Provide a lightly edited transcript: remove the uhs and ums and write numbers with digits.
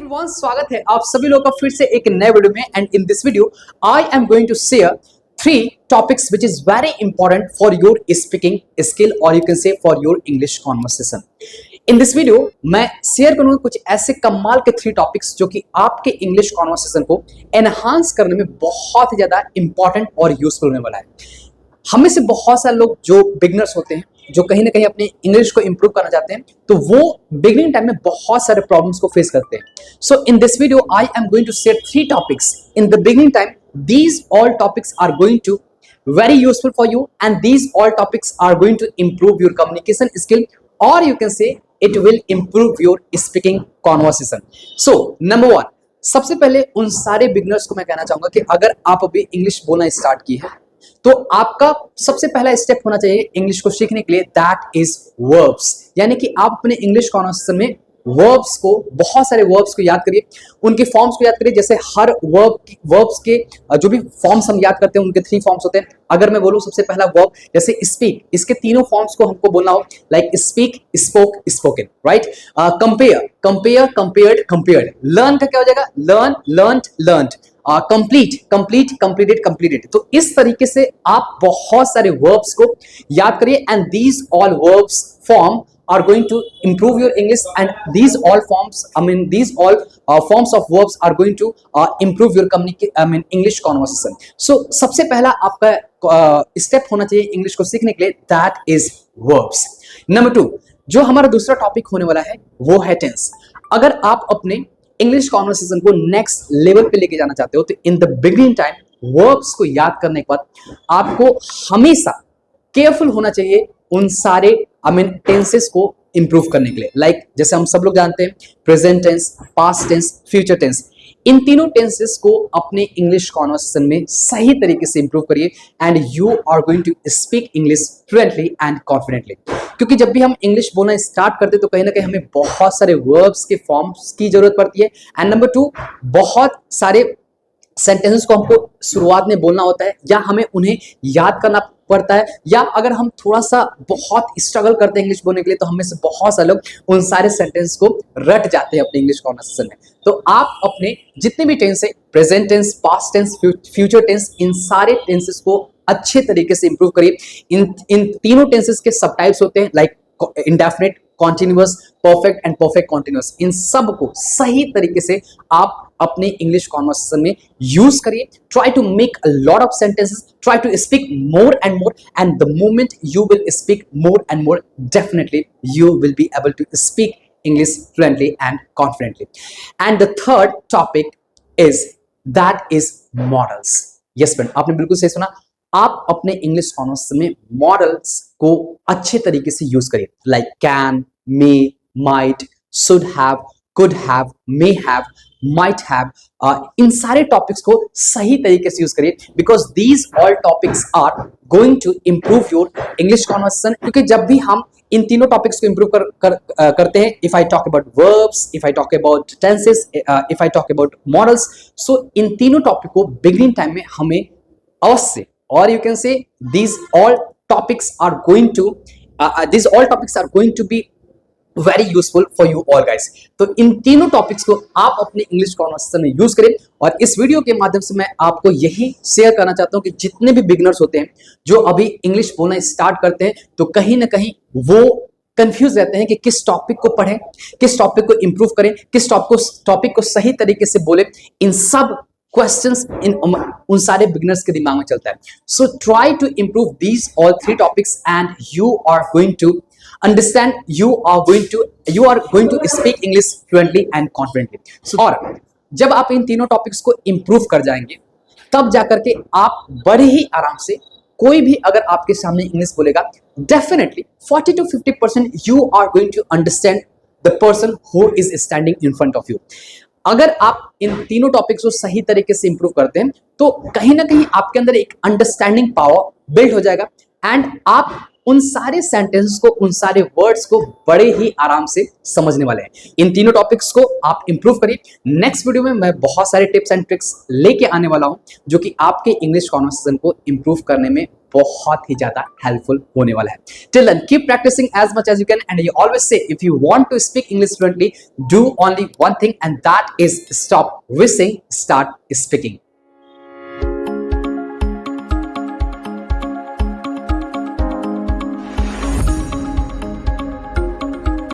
Everyone, स्वागत है आप सभी लोगों का फिर से एक नए वीडियो में। And in this video I am going to share 3 topics which is very important for your speaking skill और you can say for your English conversation. In this video मैं शेयर करूंगा कुछ ऐसे कमाल के 3 टॉपिक्स जो कि आपके इंग्लिश कॉन्वर्सेशन को एनहांस करने में बहुत ही ज्यादा इंपॉर्टेंट और यूजफुल होने वाला है। हमें से बहुत सारे लोग जो बिगनर्स होते हैं, जो कहीं ना कहीं अपने इंग्लिश को इंप्रूव करना चाहते हैं, तो वो बिगिनिंग टाइम में बहुत सारे प्रॉब्लम्स को फेस करते हैं। So in this video I am going to share 3 topics in the beginning time. These all topics are going to very useful for you and these all topics are going to improve your communication skill or you can say it will improve your speaking conversation. So number 1, सबसे पहले उन सारे beginners को मैं कहना चाहूंगा कि अगर आप अभी इंग्लिश बोलना स्टार्ट की है तो आपका सबसे पहला स्टेप होना चाहिए इंग्लिश को सीखने के लिए, दैट इज वर्ब्स। यानी कि आप अपने इंग्लिश कॉन्वर्सेशन में वर्ब्स को, बहुत सारे वर्ब्स को याद करिए, उनके फॉर्म्स को याद करिए। जैसे हर वर्ब्स के जो भी फॉर्म्स हम याद करते हैं उनके 3 फॉर्म्स होते हैं। अगर मैं बोलूं सबसे पहला वर्ब जैसे स्पीक, इसके तीनों फॉर्म्स को हमको बोलना हो, like speak, spoke, spoken, right. Compare, compare, compared, compared. Learn का क्या हो जाएगा? Learn, learned, learned. Complete, complete, completed, completed. तो इस तरीके से आप बहुत सारे वर्ब्स को याद करिए and these all verbs form are going to improve your English and these all forms forms of verbs are going to improve your English conversation. So सबसे पहला आपका स्टेप होना चाहिए इंग्लिश को सीखने के लिए, that is verbs. नंबर 2, जो हमारा दूसरा टॉपिक होने वाला है वो है टेंस। अगर आप अपने इंग्लिश कॉन्वर्सेशन को नेक्स्ट लेवल पे लेके जाना चाहते हो तो इन द बिगिनिंग टाइम वर्ब्स को याद करने के बाद आपको हमेशा केयरफुल होना चाहिए उन सारे टेंसेस को इंप्रूव करने के लिए। लाइक जैसे हम सब लोग जानते हैं present tense, past tense, future tense. इन तीनों टेंसेस को अपने इंग्लिश कॉन्वर्सेशन में सही तरीके से इंप्रूव करिए and you are going to speak English fluently and confidently. क्योंकि जब भी हम इंग्लिश बोलना स्टार्ट करते हैं तो कहीं ना कहीं हमें बहुत सारे वर्ब्स के फॉर्म्स की जरूरत पड़ती है एंड नंबर 2, बहुत सारे सेंटेंसेस को हमको शुरुआत में बोलना होता है या हमें उन्हें याद करना पड़ता है, या अगर हम थोड़ा सा बहुत स्ट्रगल करते हैं इंग्लिश बोलने के लिए तो हमें से बहुत सारे लोग उन सारे सेंटेंस को रट जाते हैं अपने इंग्लिश कॉन्वर्सेशन में। तो आप अपने जितने भी टेंस है, present tense, past tense, future tense, इन सारे टेंसेस को अच्छे तरीके से इंप्रूव करिए। इन तीनों टेंसेस के सब टाइप्स होते हैं, like indefinite, continuous, perfect and perfect continuous. इन सब को सही तरीके से आप अपने इंग्लिश कॉन्वर्सेशन में यूज करिए। Try to make a lot of sentences, try to speak more and the moment you will speak more and more, definitely you will be able to speak English fluently and confidently. And the third topic is models. Yes friend, आपने बिल्कुल सही सुना। आप अपने English conversation में models को अच्छे तरीके से यूज करिए, like can, may, might, should have, could have, may have, might have. इन सारे टॉपिक्स को सही तरीके से यूज करिए because these all topics are going to improve your English conversation. क्योंकि जब भी हम इन तीनों टॉपिक्स को इंप्रूव करते हैं, if I talk about verbs, if I talk about tenses, if I talk about modals, so इन तीनों टॉपिक को बिगिनिंग टाइम में हमें अवश्य, और you can say these all topics are going to be very useful for you all guys. तो इन तीनों topics को आप अपने इंग्लिश कॉन्वर्सेशन में यूज करें और इस वीडियो के माध्यम से मैं आपको यही शेयर करना चाहता हूं कि जितने भी बिगिनर्स होते हैं जो अभी इंग्लिश बोलना स्टार्ट करते हैं तो कहीं ना कहीं वो कंफ्यूज रहते हैं कि किस टॉपिक को पढ़ें, किस टॉपिक को इंप्रूव करें, किस टॉपिक को सही तरीके से बोले। इन सब क्वेश्चंस उन सारे बिगिनर्स के दिमाग में चलता है। So try to improve these all 3 topics and you are going to speak English fluently and confidently. So, और जब आप इन तीनों टॉपिक्स को इंप्रूव कर जाएंगे तब जाकर के आप बड़े ही आराम से कोई भी अगर आपके सामने इंग्लिश बोलेगा, definitely 40 to 50% you are going to understand the person who is standing in front of you. अगर आप इन तीनों टॉपिक्स को सही तरीके से इंप्रूव करते हैं तो कहीं ना कहीं आपके अंदर एक अंडरस्टैंडिंग पावर बिल्ड हो जाएगा एंड आप उन सारे सेंटेंस को, उन सारे वर्ड्स को बड़े ही आराम से समझने वाले हैं। इन तीनों टॉपिक्स को आप इंप्रूव करिए। नेक्स्ट वीडियो में मैं बहुत सारे टिप्स एंड ट्रिक्स लेके आने वाला हूं जो कि आपके इंग्लिश कॉन्वर्सेशन को इंप्रूव करने में बहुत ही ज्यादा हेल्पफुल होने वाला है. Till then, keep practicing as much as you can, and you always say if you want to speak English fluently, do only one thing, and that is stop wishing, start speaking.